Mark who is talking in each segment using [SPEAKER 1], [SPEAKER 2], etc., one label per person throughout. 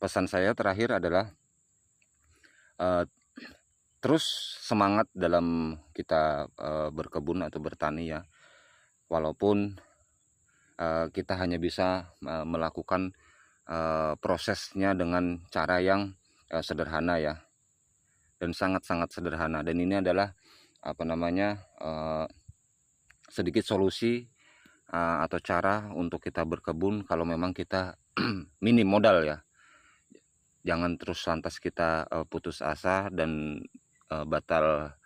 [SPEAKER 1] pesan saya terakhir adalah eh, terus semangat dalam kita berkebun atau bertani ya. Walaupun kita hanya bisa melakukan prosesnya dengan cara yang sederhana ya, dan sangat-sangat sederhana. Dan ini adalah sedikit solusi atau cara untuk kita berkebun kalau memang kita minim modal ya. Jangan terus lantas kita putus asa dan batal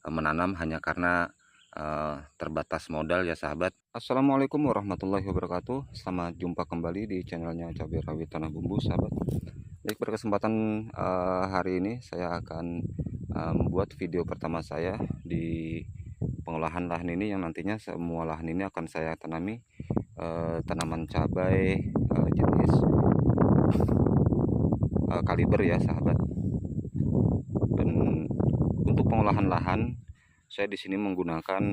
[SPEAKER 1] menanam hanya karena terbatas modal ya sahabat. Assalamualaikum warahmatullahi wabarakatuh. Selamat jumpa kembali di channelnya Cabai Rawit Tanah Bumbu sahabat. Baik, pada kesempatan hari ini saya akan membuat video pertama saya di pengolahan lahan ini, yang nantinya semua lahan ini akan saya tanami tanaman cabai jenis kaliber ya sahabat. Dan untuk pengolahan lahan saya di sini menggunakan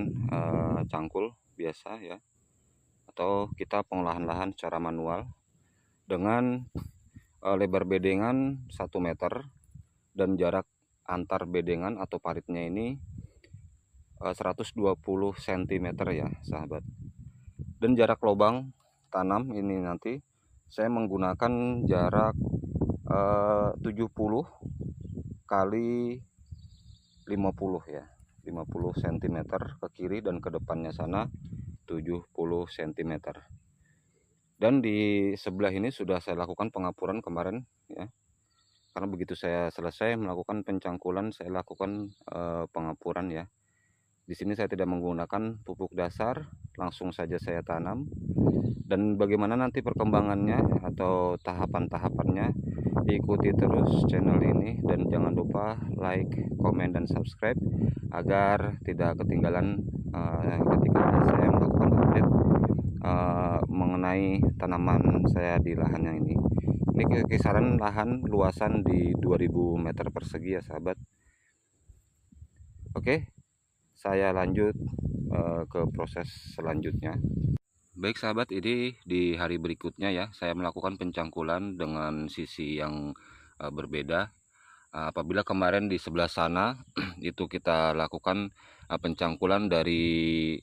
[SPEAKER 1] cangkul biasa ya, atau kita pengolahan lahan secara manual dengan lebar bedengan 1 meter dan jarak antar bedengan atau paritnya ini 120 cm ya sahabat. Dan jarak lubang tanam ini nanti saya menggunakan jarak 70 kali 50 ya, 50 cm ke kiri dan ke depannya sana 70 cm. Dan di sebelah ini sudah saya lakukan pengapuran kemarin ya, karena begitu saya selesai melakukan pencangkulan saya lakukan pengapuran ya. Di sini saya tidak menggunakan pupuk dasar, langsung saja saya tanam. Dan bagaimana nanti perkembangannya atau tahapan-tahapannya, ikuti terus channel ini dan jangan lupa like, komen, dan subscribe agar tidak ketinggalan ketika saya melakukan update mengenai tanaman saya di lahan yang ini. Ini kisaran lahan luasan di 2000 meter persegi ya sahabat. Oke, saya lanjut ke proses selanjutnya. Baik sahabat, ini di hari berikutnya ya, saya melakukan pencangkulan dengan sisi yang berbeda. Apabila kemarin di sebelah sana itu kita lakukan pencangkulan dari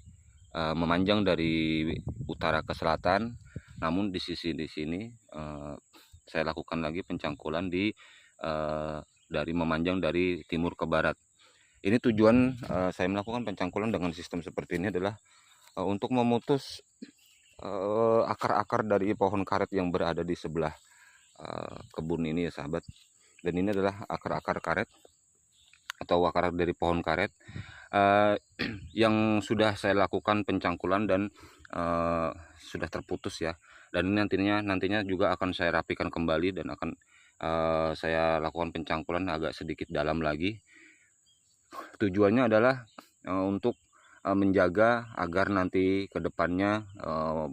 [SPEAKER 1] memanjang dari utara ke selatan, namun di sini saya lakukan lagi pencangkulan dari memanjang dari timur ke barat. Ini tujuan saya melakukan pencangkulan dengan sistem seperti ini adalah untuk memutus akar-akar dari pohon karet yang berada di sebelah kebun ini ya sahabat. Dan ini adalah akar-akar karet atau akar dari pohon karet yang sudah saya lakukan pencangkulan dan sudah terputus ya. Dan ini nantinya juga akan saya rapikan kembali dan akan saya lakukan pencangkulan agak sedikit dalam lagi. Tujuannya adalah untuk menjaga agar nanti ke depannya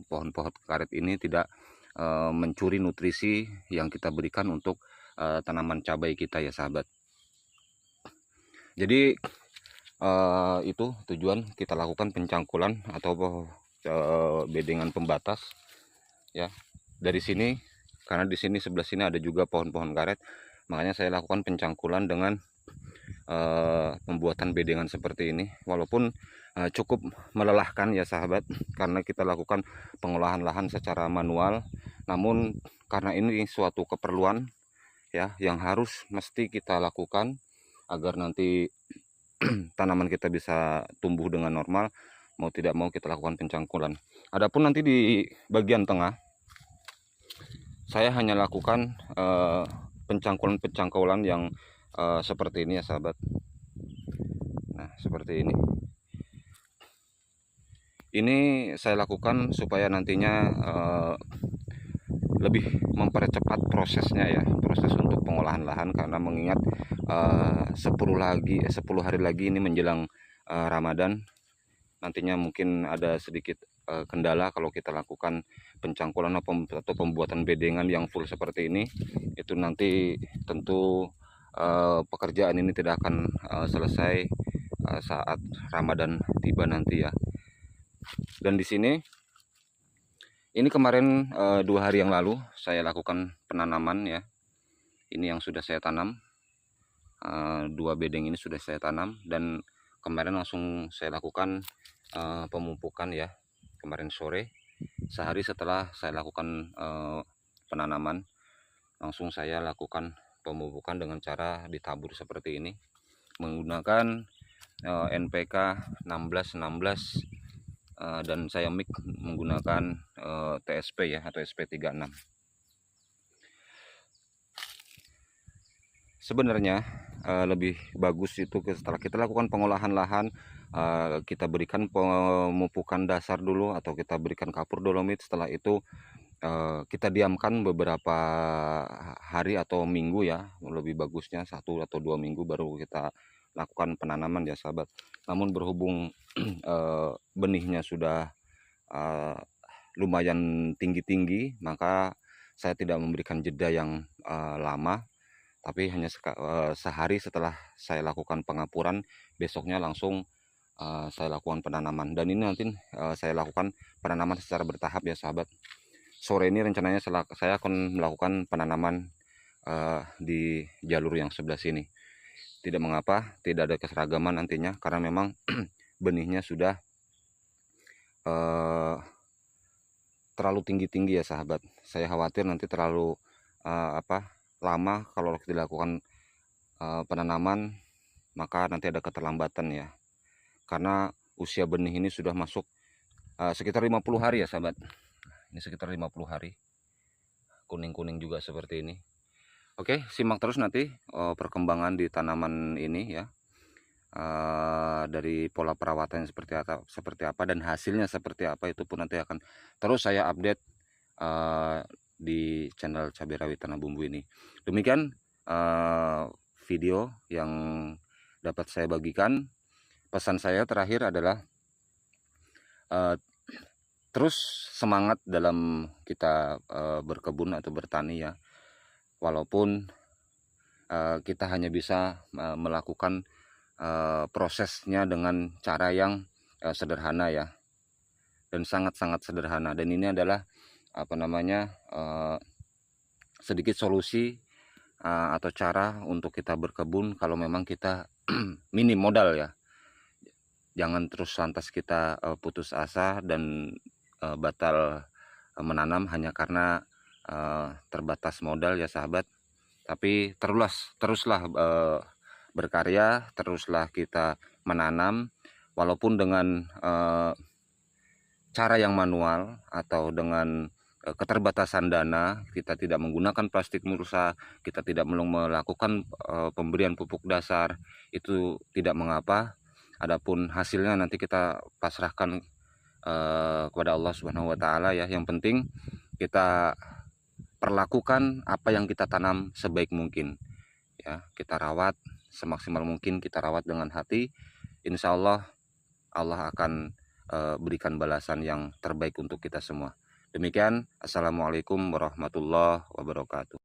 [SPEAKER 1] pohon-pohon karet ini tidak mencuri nutrisi yang kita berikan untuk tanaman cabai kita ya sahabat. Jadi itu tujuan kita lakukan pencangkulan atau bedengan pembatas ya. Dari sini, karena di sini sebelah sini ada juga pohon-pohon karet, makanya saya lakukan pencangkulan dengan pembuatan bedengan seperti ini. Walaupun cukup melelahkan ya sahabat, karena kita lakukan pengolahan lahan secara manual, namun karena ini suatu keperluan ya yang harus mesti kita lakukan agar nanti tanaman kita bisa tumbuh dengan normal, mau tidak mau kita lakukan pencangkulan. Adapun nanti di bagian tengah saya hanya lakukan pencangkulan yang seperti ini ya sahabat. Nah seperti ini. Ini saya lakukan supaya nantinya lebih mempercepat prosesnya ya, proses untuk pengolahan lahan, karena mengingat 10 hari lagi ini menjelang Ramadan. Nantinya mungkin ada sedikit kendala kalau kita lakukan pencangkulan atau pembuatan bedengan yang full seperti ini. Itu nanti tentu pekerjaan ini tidak akan selesai saat Ramadan tiba nanti ya. Dan di sini ini kemarin 2 hari yang lalu saya lakukan penanaman ya. ini yang sudah saya tanam. 2 bedeng ini sudah saya tanam, dan kemarin langsung saya lakukan pemupukan ya, kemarin sore, sehari setelah saya lakukan penanaman. Langsung saya lakukan pemupukan dengan cara ditabur seperti ini menggunakan NPK 1616, dan saya mix menggunakan TSP ya, atau SP36. Sebenarnya lebih bagus itu setelah kita lakukan pengolahan lahan, kita berikan pemupukan dasar dulu atau kita berikan kapur dolomit. Setelah itu kita diamkan beberapa hari atau minggu ya, lebih bagusnya 1 atau 2 minggu baru kita lakukan penanaman ya sahabat. Namun berhubung benihnya sudah lumayan tinggi-tinggi, maka saya tidak memberikan jeda yang lama, tapi hanya sehari setelah saya lakukan pengapuran, besoknya langsung saya lakukan penanaman. Dan ini nanti saya lakukan penanaman secara bertahap ya sahabat. Sore ini rencananya saya akan melakukan penanaman di jalur yang sebelah sini. Tidak mengapa, tidak ada keseragaman nantinya, karena memang benihnya sudah terlalu tinggi-tinggi ya sahabat. Saya khawatir nanti terlalu lama kalau dilakukan penanaman, maka nanti ada keterlambatan ya. Karena usia benih ini sudah masuk sekitar 50 hari ya sahabat. Ini sekitar 50 hari. Kuning-kuning juga seperti ini. Oke, simak terus nanti perkembangan di tanaman ini ya. Dari pola perawatan seperti apa dan hasilnya seperti apa, itu pun nanti akan terus saya update di channel Cabai Rawit Tanah Bumbu ini. Demikian video yang dapat saya bagikan. Pesan saya terakhir adalah terus semangat dalam kita berkebun atau bertani ya. Walaupun kita hanya bisa melakukan prosesnya dengan cara yang sederhana ya, dan sangat-sangat sederhana. Dan ini adalah sedikit solusi atau cara untuk kita berkebun kalau memang kita minim modal ya. Jangan terus lantas kita putus asa dan batal menanam hanya karena terbatas modal ya sahabat. Tapi teruslah berkarya, teruslah kita menanam, walaupun dengan cara yang manual atau dengan keterbatasan dana. Kita tidak menggunakan plastik mulsa, kita tidak melakukan pemberian pupuk dasar, itu tidak mengapa. Adapun hasilnya nanti kita pasrahkan kepada Allah Subhanahu wa Ta'ala ya. Yang penting kita perlakukan apa yang kita tanam sebaik mungkin ya, kita rawat semaksimal mungkin, kita rawat dengan hati. Insya Allah Allah akan berikan balasan yang terbaik untuk kita semua. Demikian, assalamualaikum warahmatullahi wabarakatuh.